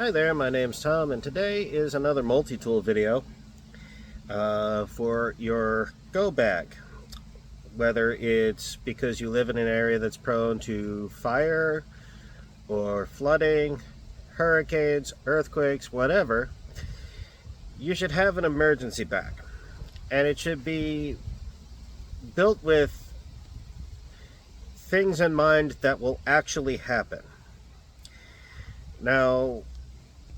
Hi there, my name's Tom, and today is another multi-tool video for your go bag. Whether it's because you live in an area that's prone to fire or flooding, hurricanes, earthquakes, whatever, you should have an emergency bag. And it should be built with things in mind that will actually happen. Now,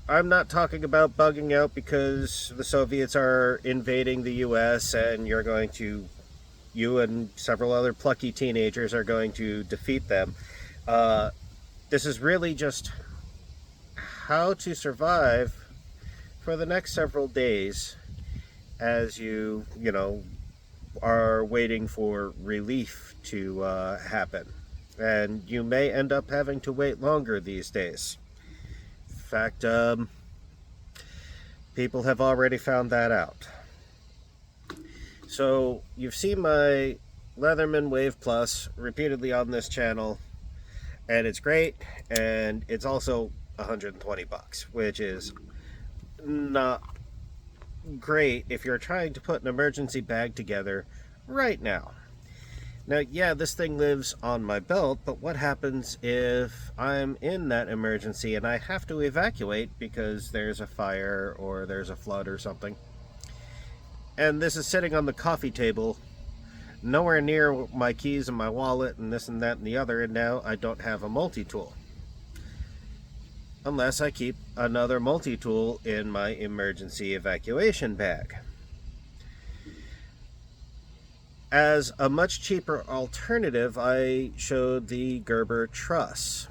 I'm not talking about bugging out because the Soviets are invading the US and you and several other plucky teenagers are going to defeat them. This is really just how to survive for the next several days as you are waiting for relief to happen. And you may end up having to wait longer these days. In fact, people have already found that out. So you've seen my Leatherman Wave Plus repeatedly on this channel, and it's great, and it's also 120 bucks, which is not great if you're trying to put an emergency bag together right now. Now, yeah, this thing lives on my belt, but what happens if I'm in that emergency and I have to evacuate because there's a fire or there's a flood or something? And this is sitting on the coffee table, nowhere near my keys and my wallet and this and that and the other, and now I don't have a multi-tool. Unless I keep another multi-tool in my emergency evacuation bag. As a much cheaper alternative, I showed the Gerber Truss.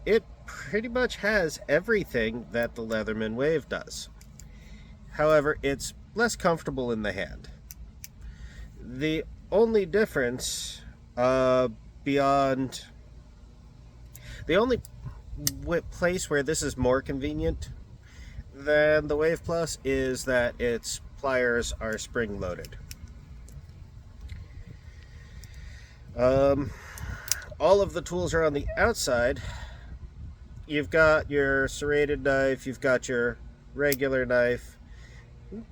It pretty much has everything that the Leatherman Wave does. However, it's less comfortable in the hand. The only difference beyond... The only place where this is more convenient than the Wave Plus is that its pliers are spring-loaded. All of the tools are on the outside. You've got your serrated knife, you've got your regular knife.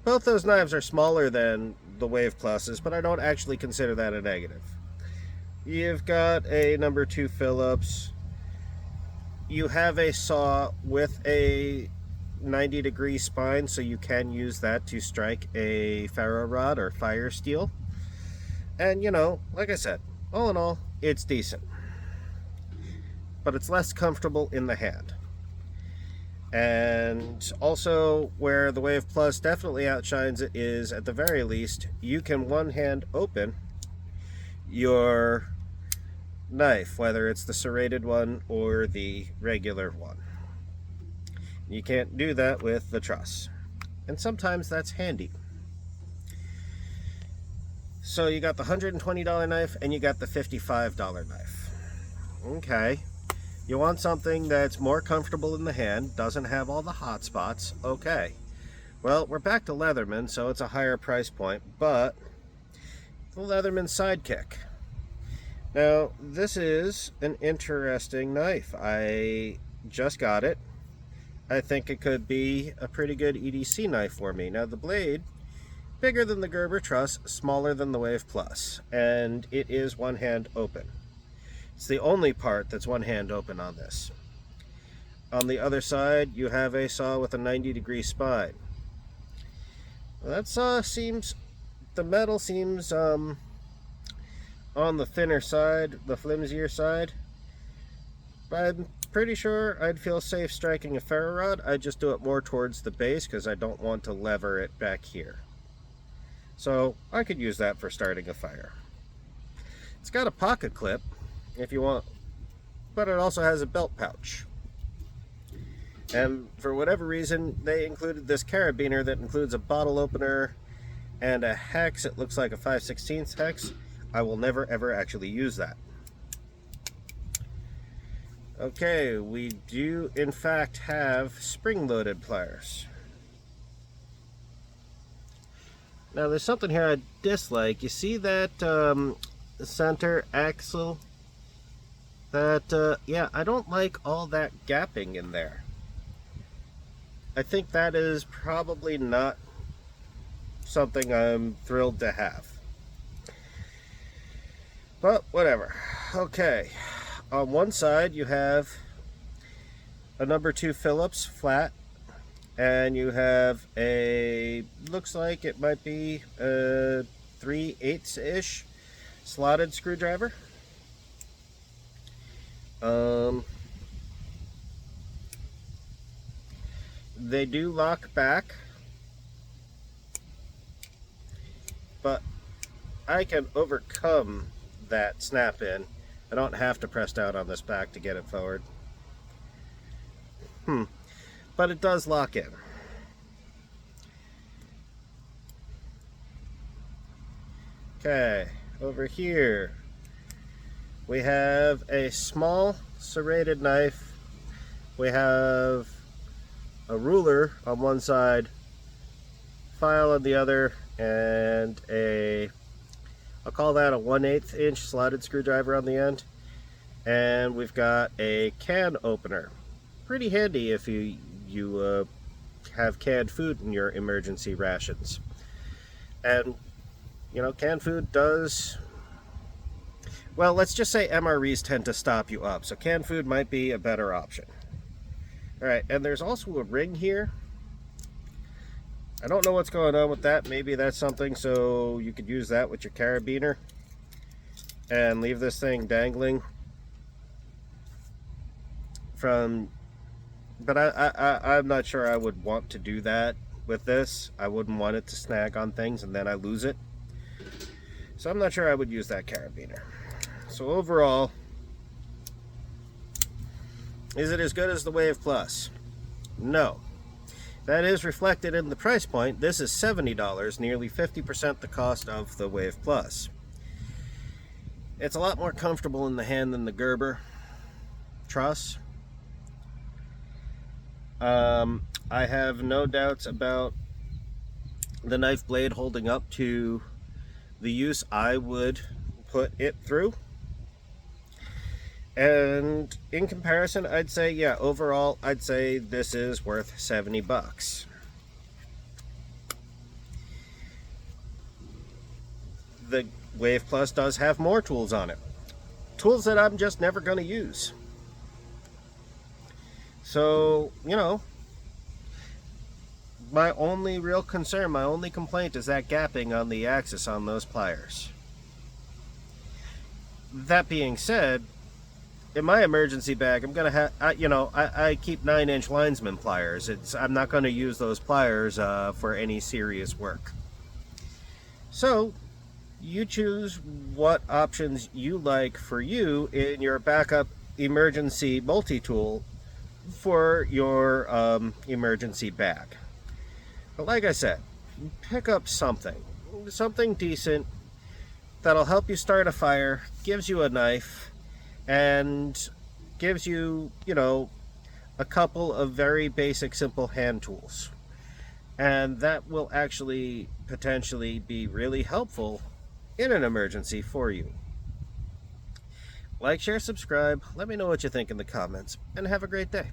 Both those knives are smaller than the Wave Pluses, but I don't actually consider that a negative. You've got a number 2 Phillips. You have a saw with a 90-degree spine, so you can use that to strike a ferro rod or fire steel. And like I said, all in all, it's decent. But it's less comfortable in the hand. And also, where the Wave Plus definitely outshines it is, at the very least, you can one-hand open your knife, whether it's the serrated one or the regular one. You can't do that with the Truss. And sometimes that's handy. So you got the $120 knife and you got the $55 knife. Okay. You want something that's more comfortable in the hand, doesn't have all the hot spots. Okay. Well, we're back to Leatherman, so it's a higher price point, but the Leatherman Sidekick. Now, this is an interesting knife. I just got it. I think it could be a pretty good EDC knife for me. Now, the blade, bigger than the Gerber Truss, smaller than the Wave Plus, and it is one hand open. It's the only part that's one hand open on this. On the other side, you have a saw with a 90-degree spine. That saw seems, the metal seems on the thinner side, the flimsier side. But I'm pretty sure I'd feel safe striking a ferro rod. I'd just do it more towards the base because I don't want to lever it back here. So I could use that for starting a fire. It's got a pocket clip if you want, but it also has a belt pouch. And for whatever reason, they included this carabiner that includes a bottle opener and a hex. It looks like a 5/16 hex. I will never ever actually use that. Okay, we do in fact have spring-loaded pliers. Now there's something here I dislike. You see that center axle? Yeah, I don't like all that gapping in there. I think that is probably not something I'm thrilled to have. But whatever. Okay. On one side you have a number 2 Phillips flat, and you have a, looks like it might be a 3/8-ish slotted screwdriver. They do lock back, but I can overcome that snap in. I don't have to press down on this back to get it forward. But it does lock in. Okay, over here we have a small serrated knife. We have a ruler on one side, file on the other, and I'll call that a 1/8 inch slotted screwdriver on the end. And we've got a can opener. Pretty handy if you have canned food in your emergency rations. And you know, canned food does, well, let's just say MREs tend to stop you up, so canned food might be a better option. Alright, and there's also a ring here. I don't know what's going on with that. Maybe that's something so you could use that with your carabiner and leave this thing dangling from, but I'm not sure I would want to do that with this. I wouldn't want it to snag on things and then I lose it. So I'm not sure I would use that carabiner. So overall, is it as good as the Wave Plus? No. That is reflected in the price point. This is $70, nearly 50% the cost of the Wave Plus. It's a lot more comfortable in the hand than the Gerber Truss. I have no doubts about the knife blade holding up to the use I would put it through. And in comparison, I'd say, yeah, overall, I'd say this is worth $70. The Wave Plus does have more tools on it. Tools that I'm just never going to use. So, you know, my only real concern, my only complaint is that gapping on the axis on those pliers. That being said, in my emergency bag, I'm going to have, I keep 9-inch linesman pliers. I'm not going to use those pliers for any serious work. So, you choose what options you like for you in your backup emergency multi-tool for your emergency bag. But like I said, pick up something decent that'll help you start a fire, gives you a knife, and gives you, you know, a couple of very basic, simple hand tools. And that will actually potentially be really helpful in an emergency for you. Like, share, subscribe, let me know what you think in the comments, and have a great day.